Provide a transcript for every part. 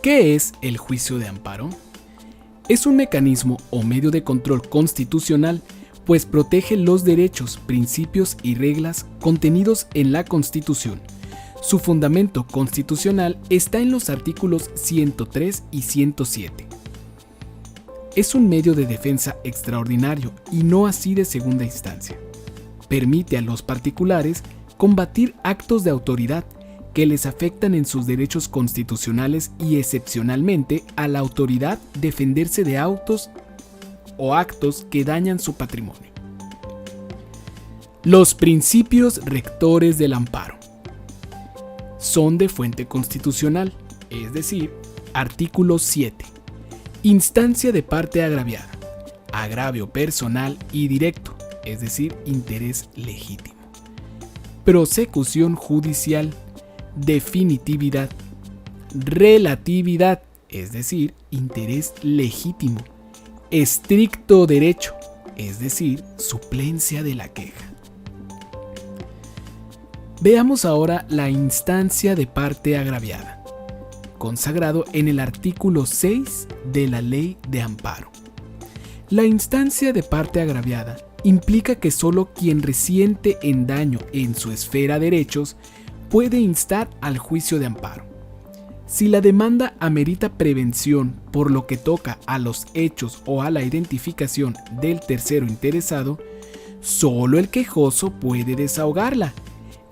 ¿Qué es el juicio de amparo? Es un mecanismo o medio de control constitucional, pues protege los derechos, principios y reglas contenidos en la Constitución. Su fundamento constitucional está en los artículos 103 y 107. Es un medio de defensa extraordinario y no así de segunda instancia. Permite a los particulares combatir actos de autoridad que les afectan en sus derechos constitucionales y excepcionalmente a la autoridad defenderse de autos o actos que dañan su patrimonio. Los principios rectores del amparo son de fuente constitucional, es decir, artículo 7. Instancia de parte agraviada, agravio personal y directo, es decir, interés legítimo. Prosecución judicial, definitividad, relatividad, es decir, interés legítimo. Estricto derecho, es decir, suplencia de la queja. Veamos ahora la instancia de parte agraviada, consagrado en el artículo 6 de la Ley de Amparo. La instancia de parte agraviada implica que solo quien resiente en daño en su esfera de derechos puede instar al juicio de amparo. Si la demanda amerita prevención por lo que toca a los hechos o a la identificación del tercero interesado, solo el quejoso puede desahogarla.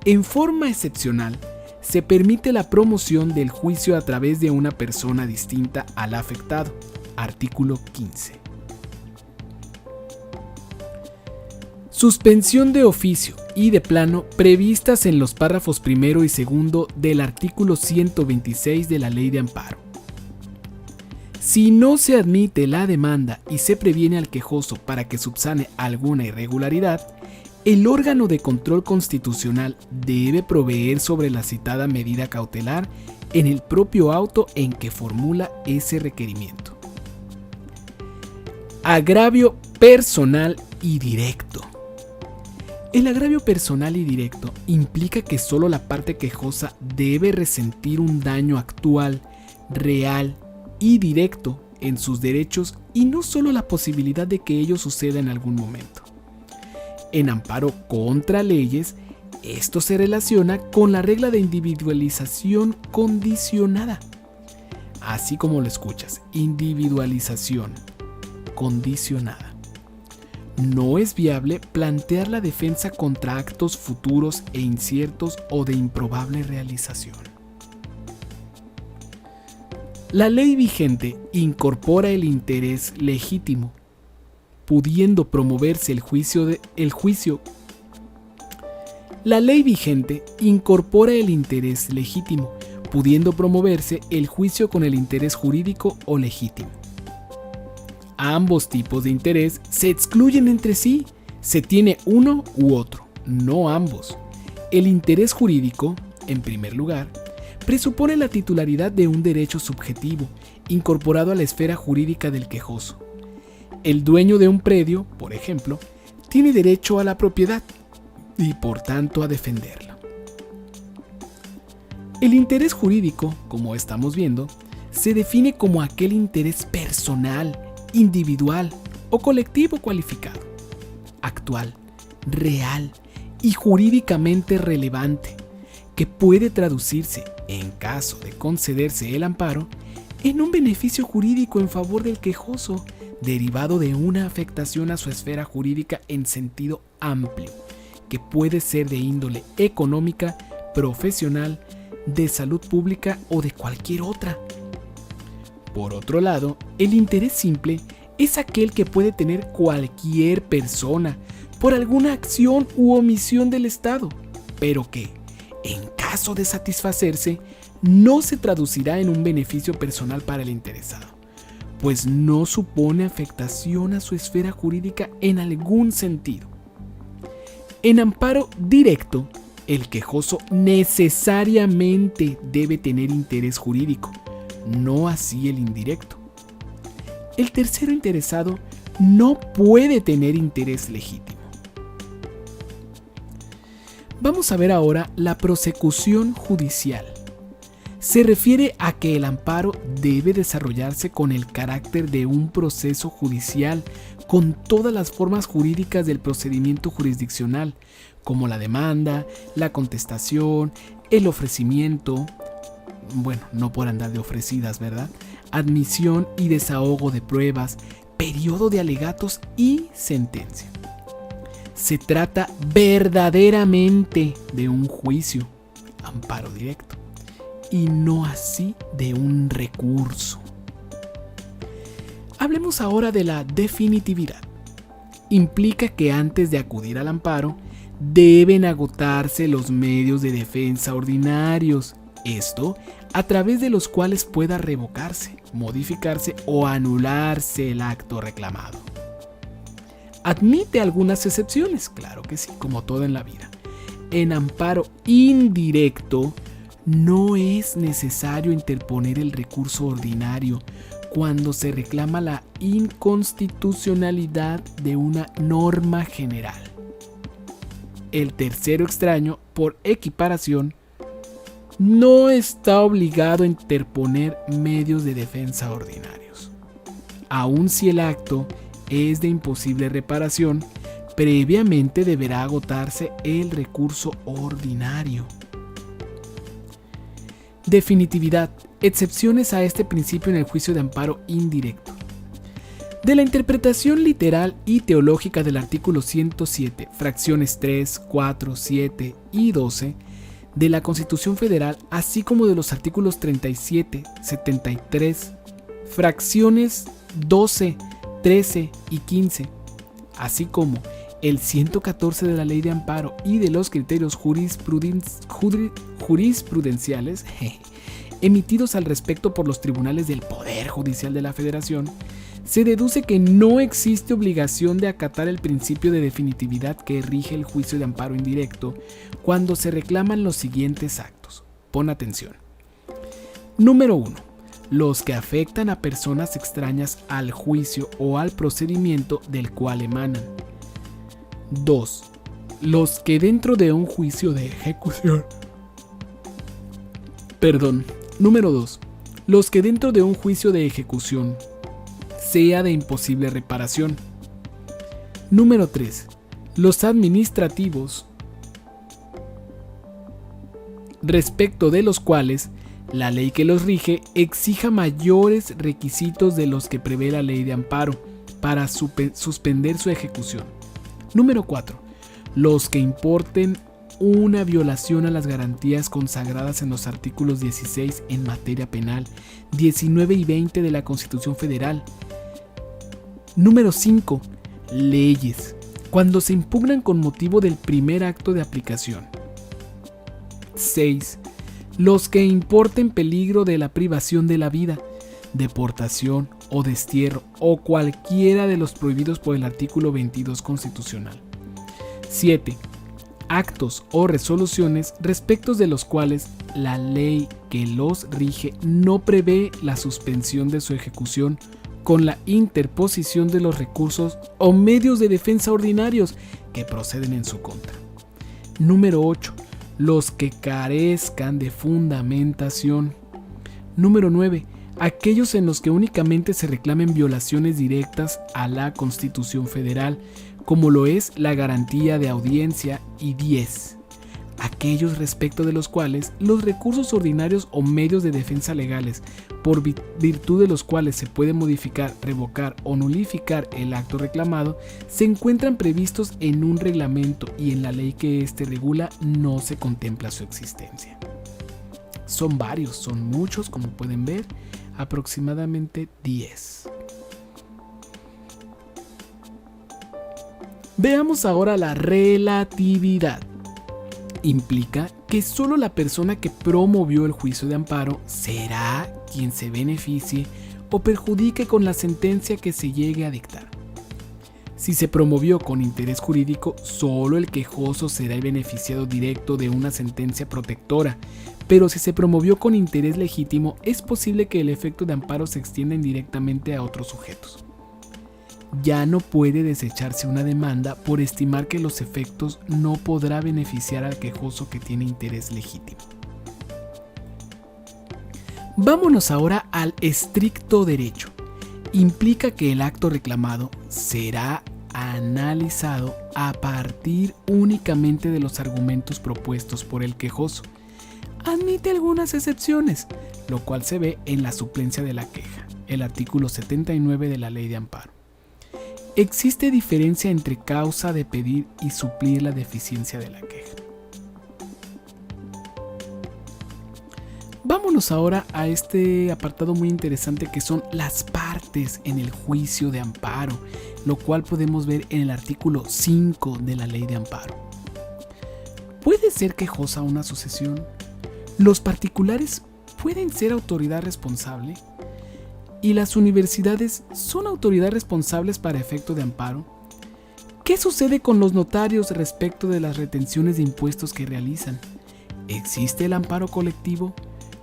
En forma excepcional, se permite la promoción del juicio a través de una persona distinta al afectado. Artículo 15. Suspensión de oficio y de plano previstas en los párrafos primero y segundo del artículo 126 de la Ley de Amparo. Si no se admite la demanda y se previene al quejoso para que subsane alguna irregularidad, el órgano de control constitucional debe proveer sobre la citada medida cautelar en el propio auto en que formula ese requerimiento. Agravio personal y directo. El agravio personal y directo implica que solo la parte quejosa debe resentir un daño actual, real y directo en sus derechos y no solo la posibilidad de que ello suceda en algún momento. En amparo contra leyes, esto se relaciona con la regla de individualización condicionada. Así como lo escuchas, individualización condicionada. No es viable plantear la defensa contra actos futuros e inciertos o de improbable realización. La ley vigente incorpora el interés legítimo, pudiendo promoverse el juicio. La ley vigente incorpora el interés legítimo, pudiendo promoverse el juicio con el interés jurídico o legítimo. Ambos tipos de interés se excluyen entre sí, se tiene uno u otro, no ambos. El interés jurídico, en primer lugar, presupone la titularidad de un derecho subjetivo, incorporado a la esfera jurídica del quejoso. El dueño de un predio, por ejemplo, tiene derecho a la propiedad y por tanto a defenderlo. El interés jurídico, como estamos viendo, se define como aquel interés personal, individual o colectivo cualificado, actual, real y jurídicamente relevante, que puede traducirse, en caso de concederse el amparo, en un beneficio jurídico en favor del quejoso, derivado de una afectación a su esfera jurídica en sentido amplio, que puede ser de índole económica, profesional, de salud pública o de cualquier otra. Por otro lado, el interés simple es aquel que puede tener cualquier persona por alguna acción u omisión del Estado, pero que, en caso de satisfacerse, no se traducirá en un beneficio personal para el interesado, pues no supone afectación a su esfera jurídica en algún sentido. En amparo directo, el quejoso necesariamente debe tener interés jurídico, no así el indirecto. El tercero interesado no puede tener interés legítimo. Vamos a ver ahora la prosecución judicial. Se refiere a que el amparo debe desarrollarse con el carácter de un proceso judicial, con todas las formas jurídicas del procedimiento jurisdiccional, como la demanda, la contestación, el ofrecimiento, no por andar de ofrecidas, ¿verdad? Admisión y desahogo de pruebas, periodo de alegatos y sentencia. Se trata verdaderamente de un juicio, amparo directo, y no así de un recurso. Hablemos ahora de la definitividad. Implica que antes de acudir al amparo, deben agotarse los medios de defensa ordinarios, esto a través de los cuales pueda revocarse, modificarse o anularse el acto reclamado. Admite algunas excepciones, claro que sí, como todo en la vida. En amparo indirecto, no es necesario interponer el recurso ordinario cuando se reclama la inconstitucionalidad de una norma general. El tercero extraño, por equiparación, no está obligado a interponer medios de defensa ordinarios, aun si el acto es de imposible reparación, previamente deberá agotarse el recurso ordinario. Definitividad. Excepciones a este principio en el juicio de amparo indirecto. De la interpretación literal y teológica del artículo 107, fracciones 3, 4, 7 y 12 de la Constitución Federal, así como de los artículos 37, 73, fracciones 12, 13 y 15, así como el 114 de la Ley de Amparo y de los criterios jurisprudenciales emitidos al respecto por los tribunales del Poder Judicial de la Federación, se deduce que no existe obligación de acatar el principio de definitividad que rige el juicio de amparo indirecto cuando se reclaman los siguientes actos. Pon atención. Número 1. Los que afectan a personas extrañas al juicio o al procedimiento del cual emanan. 2. Los que dentro de un juicio de ejecución. Número 2. Los que dentro de un juicio de ejecución sea de imposible reparación. Número 3. Los administrativos, respecto de los cuales la ley que los rige exija mayores requisitos de los que prevé la ley de amparo para suspender su ejecución. Número 4. Los que importen una violación a las garantías consagradas en los artículos 16 en materia penal, 19 y 20 de la Constitución Federal. Número 5. Leyes, cuando se impugnan con motivo del primer acto de aplicación. 6. Los que importen peligro de la privación de la vida, deportación o destierro o cualquiera de los prohibidos por el artículo 22 constitucional. 7. Actos o resoluciones respecto de los cuales la ley que los rige no prevé la suspensión de su ejecución con la interposición de los recursos o medios de defensa ordinarios que proceden en su contra. Número 8. Los que carezcan de fundamentación. Número 9. Aquellos en los que únicamente se reclamen violaciones directas a la Constitución Federal, como lo es la garantía de audiencia. Y 10. Aquellos respecto de los cuales los recursos ordinarios o medios de defensa legales, por virtud de los cuales se puede modificar, revocar o nulificar el acto reclamado, se encuentran previstos en un reglamento y en la ley que éste regula no se contempla su existencia. Son varios, son muchos, como pueden ver, aproximadamente 10. Veamos ahora la relatividad. Implica que solo la persona que promovió el juicio de amparo será quien se beneficie o perjudique con la sentencia que se llegue a dictar. Si se promovió con interés jurídico, solo el quejoso será el beneficiado directo de una sentencia protectora, pero si se promovió con interés legítimo, es posible que el efecto de amparo se extienda indirectamente a otros sujetos. Ya no puede desecharse una demanda por estimar que los efectos no podrá beneficiar al quejoso que tiene interés legítimo. Vámonos ahora al estricto derecho. Implica que el acto reclamado será analizado a partir únicamente de los argumentos propuestos por el quejoso. Admite algunas excepciones, lo cual se ve en la suplencia de la queja, el artículo 79 de la Ley de Amparo. Existe diferencia entre causa de pedir y suplir la deficiencia de la queja. Vámonos ahora a este apartado muy interesante que son las partes en el juicio de amparo, lo cual podemos ver en el artículo 5 de la Ley de Amparo. ¿Puede ser quejosa una sucesión? ¿Los particulares pueden ser autoridad responsable? ¿Y las universidades son autoridad responsables para efecto de amparo? ¿Qué sucede con los notarios respecto de las retenciones de impuestos que realizan? ¿Existe el amparo colectivo?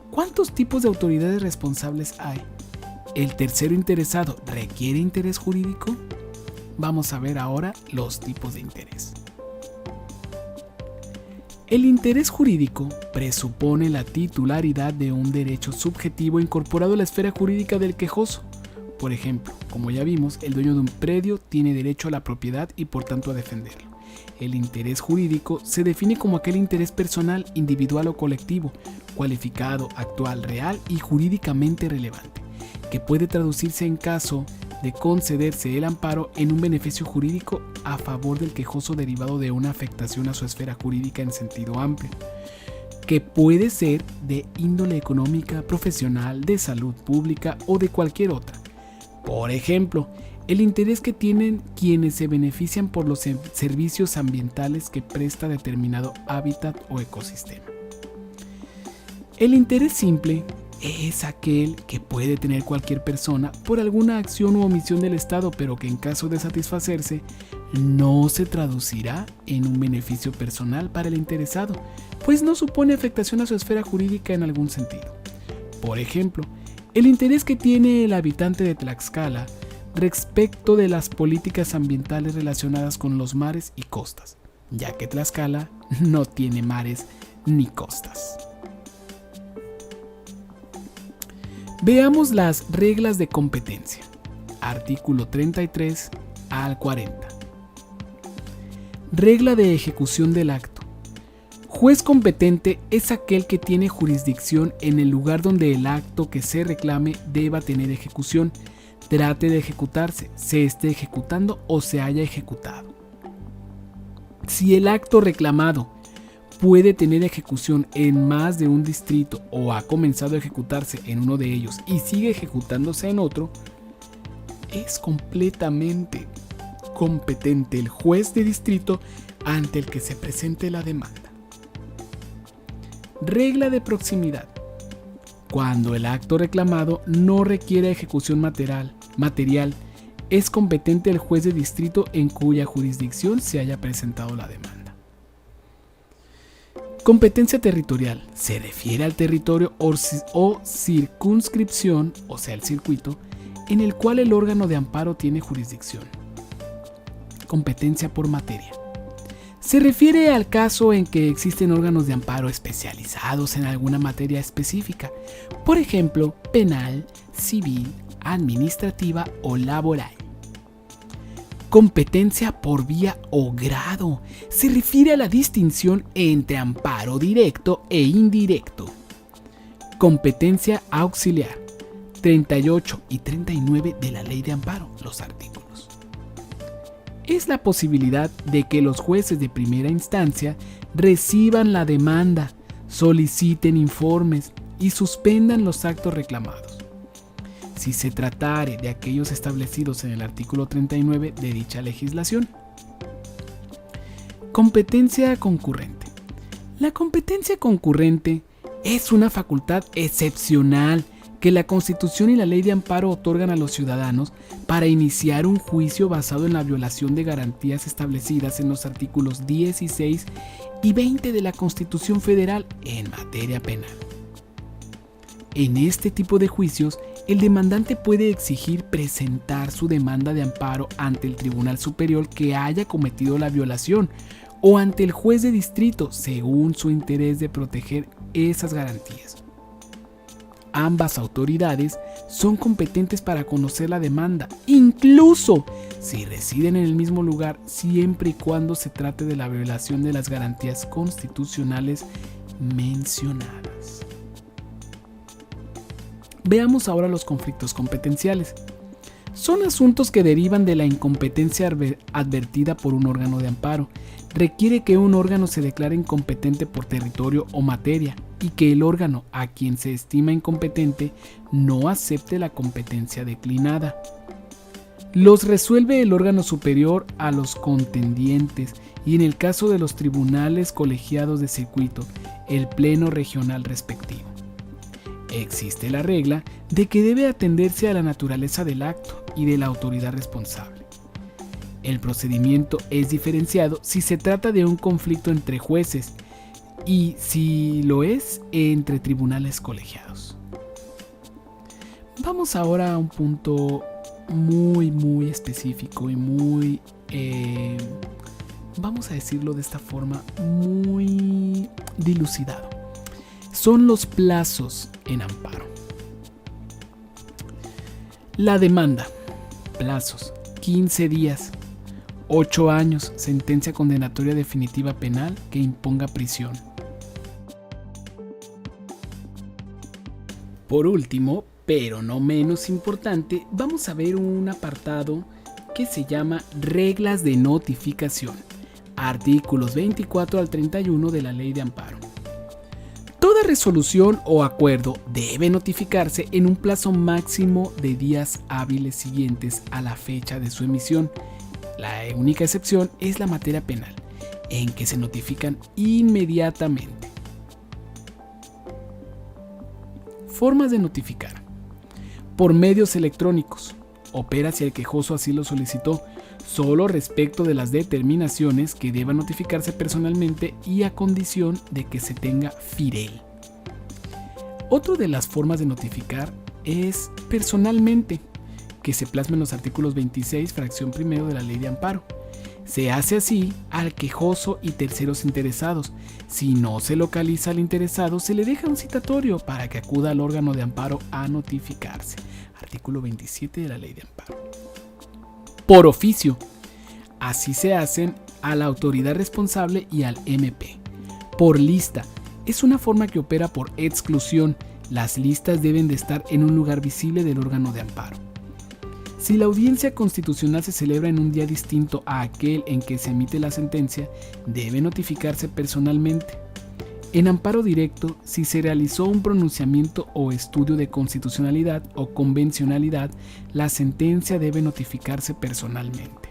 ¿Cuántos tipos de autoridades responsables hay? ¿El tercero interesado requiere interés jurídico? Vamos a ver ahora los tipos de interés. El interés jurídico presupone la titularidad de un derecho subjetivo incorporado a la esfera jurídica del quejoso. Por ejemplo, como ya vimos, el dueño de un predio tiene derecho a la propiedad y por tanto a defenderlo. El interés jurídico se define como aquel interés personal, individual o colectivo, cualificado, actual, real y jurídicamente relevante, que puede traducirse en caso de concederse el amparo en un beneficio jurídico a favor del quejoso derivado de una afectación a su esfera jurídica en sentido amplio, que puede ser de índole económica, profesional, de salud pública o de cualquier otra. Por ejemplo, el interés que tienen quienes se benefician por los servicios ambientales que presta determinado hábitat o ecosistema. El interés simple es aquel que puede tener cualquier persona por alguna acción u omisión del Estado, pero que en caso de satisfacerse no se traducirá en un beneficio personal para el interesado, pues no supone afectación a su esfera jurídica en algún sentido. Por ejemplo, el interés que tiene el habitante de Tlaxcala respecto de las políticas ambientales relacionadas con los mares y costas, ya que Tlaxcala no tiene mares ni costas. Veamos las reglas de competencia. Artículo 33 al 40. Regla de ejecución del acto. Juez competente es aquel que tiene jurisdicción en el lugar donde el acto que se reclame deba tener ejecución, trate de ejecutarse, se esté ejecutando o se haya ejecutado. Si el acto reclamado puede tener ejecución en más de un distrito o ha comenzado a ejecutarse en uno de ellos y sigue ejecutándose en otro, es completamente competente el juez de distrito ante el que se presente la demanda. Regla de proximidad. Cuando el acto reclamado no requiere ejecución material, es competente el juez de distrito en cuya jurisdicción se haya presentado la demanda. Competencia territorial. Se refiere al territorio o circunscripción, o sea, el circuito, en el cual el órgano de amparo tiene jurisdicción. Competencia por materia. Se refiere al caso en que existen órganos de amparo especializados en alguna materia específica, por ejemplo, penal, civil, administrativa o laboral. Competencia por vía o grado. Se refiere a la distinción entre amparo directo e indirecto. Competencia auxiliar. 38 y 39 de la Ley de Amparo, los artículos. Es la posibilidad de que los jueces de primera instancia reciban la demanda, soliciten informes y suspendan los actos reclamados, si se tratare de aquellos establecidos en el artículo 39 de dicha legislación. Competencia concurrente. La competencia concurrente es una facultad excepcional que la Constitución y la Ley de Amparo otorgan a los ciudadanos para iniciar un juicio basado en la violación de garantías establecidas en los artículos 16 y 20 de la Constitución Federal en materia penal. En este tipo de juicios, el demandante puede exigir presentar su demanda de amparo ante el Tribunal Superior que haya cometido la violación o ante el juez de distrito según su interés de proteger esas garantías. Ambas autoridades son competentes para conocer la demanda, incluso si residen en el mismo lugar, siempre y cuando se trate de la violación de las garantías constitucionales mencionadas. Veamos ahora los conflictos competenciales. Son asuntos que derivan de la incompetencia advertida por un órgano de amparo. Requiere que un órgano se declare incompetente por territorio o materia y que el órgano a quien se estima incompetente no acepte la competencia declinada. Los resuelve el órgano superior a los contendientes y, en el caso de los tribunales colegiados de circuito, el pleno regional respectivo. Existe la regla de que debe atenderse a la naturaleza del acto y de la autoridad responsable. El procedimiento es diferenciado si se trata de un conflicto entre jueces y, si lo es, entre tribunales colegiados. Vamos ahora a un punto muy específico y muy, vamos a decirlo de esta forma, muy dilucidado. Son los plazos en amparo. La demanda. Plazos: 15 días, 8 años, sentencia condenatoria definitiva penal que imponga prisión. Por último, pero no menos importante, vamos a ver un apartado que se llama Reglas de notificación, artículos 24 al 31 de la Ley de Amparo. Toda resolución o acuerdo debe notificarse en un plazo máximo de días hábiles siguientes a la fecha de su emisión. La única excepción es la materia penal, en que se notifican inmediatamente. Formas de notificar. Por medios electrónicos. Opera si el quejoso así lo solicitó, solo respecto de las determinaciones que deban notificarse personalmente y a condición de que se tenga firel. Otra de las formas de notificar es personalmente, que se plasma en los artículos 26, fracción primero de la Ley de Amparo. Se hace así al quejoso y terceros interesados. Si no se localiza al interesado, se le deja un citatorio para que acuda al órgano de amparo a notificarse. Artículo 27 de la Ley de Amparo. Por oficio. Así se hacen a la autoridad responsable y al MP. Por lista. Es una forma que opera por exclusión. Las listas deben de estar en un lugar visible del órgano de amparo. Si la audiencia constitucional se celebra en un día distinto a aquel en que se emite la sentencia, debe notificarse personalmente. En amparo directo, si se realizó un pronunciamiento o estudio de constitucionalidad o convencionalidad, la sentencia debe notificarse personalmente.